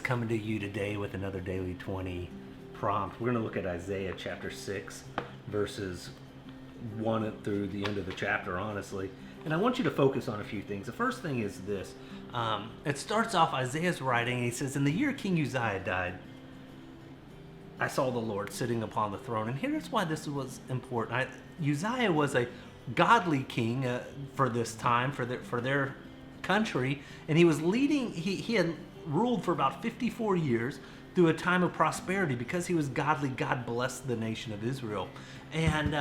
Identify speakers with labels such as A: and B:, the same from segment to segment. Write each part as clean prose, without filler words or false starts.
A: coming to you today with another Daily 20 prompt. We're going to look at Isaiah chapter 6, verses 1 through the end of the chapter, honestly. And I want you to focus on a few things. The first thing is this. It starts off, Isaiah's writing, and he says, in the year King Uzziah died, I saw the Lord sitting upon the throne. And here's why this was important. Uzziah was a godly king for this time, for their country, and he was leading, he had ruled for about 54 years through a time of prosperity because he was godly. God blessed the nation of Israel. And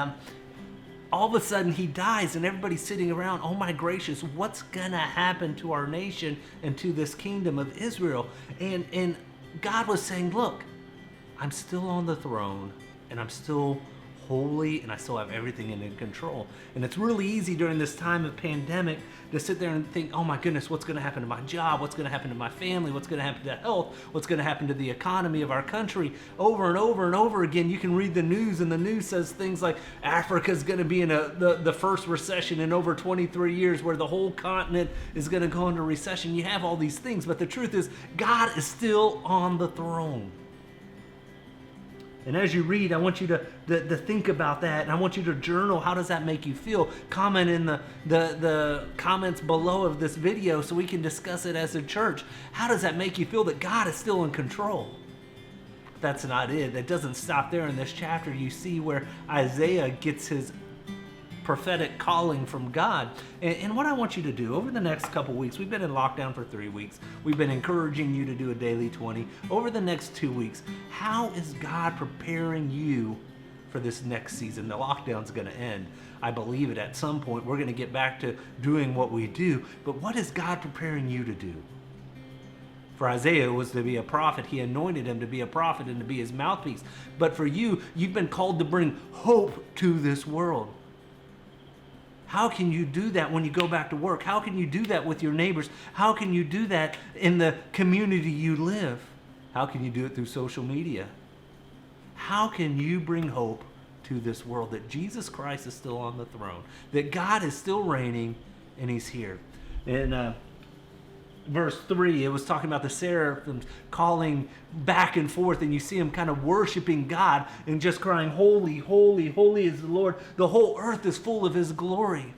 A: all of a sudden he dies, and everybody's sitting around, oh my gracious, what's gonna happen to our nation and to this kingdom of Israel? And God was saying, look, I'm still on the throne, and I'm still holy, and I still have everything in control. And it's really easy during this time of pandemic to sit there and think, oh my goodness, what's going to happen to my job? What's going to happen to my family? What's going to happen to health? What's going to happen to the economy of our country? Over and over and over again, you can read the news, and the news says things like Africa's going to be in the first recession in over 23 years, where the whole continent is going to go into recession. You have all these things, but the truth is, God is still on the throne. And as you read, I want you to think about that, and I want you to journal. How does that make you feel? Comment in the comments below of this video so we can discuss it as a church. How does that make you feel that God is still in control? That's not it. That doesn't stop there. In this chapter, you see where Isaiah gets his prophetic calling from God. And what I want you to do over the next couple weeks, we've been in lockdown for 3 weeks. We've been encouraging you to do a daily 20. Over the next 2 weeks, how is God preparing you for this next season? The lockdown's going to end. I believe it. At some point, we're going to get back to doing what we do. But what is God preparing you to do? For Isaiah, it was to be a prophet. He anointed him to be a prophet and to be his mouthpiece. But for you, you've been called to bring hope to this world. How can you do that when you go back to work? How can you do that with your neighbors? How can you do that in the community you live? How can you do it through social media? How can you bring hope to this world that Jesus Christ is still on the throne, that God is still reigning, and he's here? In verse 3, it was talking about the seraphims calling back and forth, and you see them kind of worshiping God and just crying, holy, holy, holy is the Lord. The whole earth is full of his glory.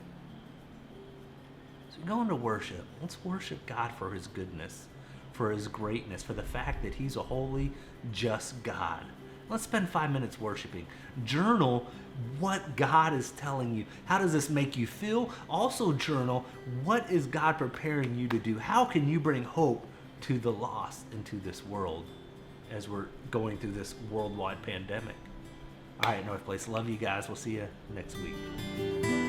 A: So go into worship. Let's worship God for his goodness, for his greatness, for the fact that he's a holy, just God. Let's spend 5 minutes worshiping. Journal what God is telling you. How does this make you feel? Also journal, what is God preparing you to do? How can you bring hope to the lost into this world as we're going through this worldwide pandemic? All right, North Place, love you guys. We'll see you next week.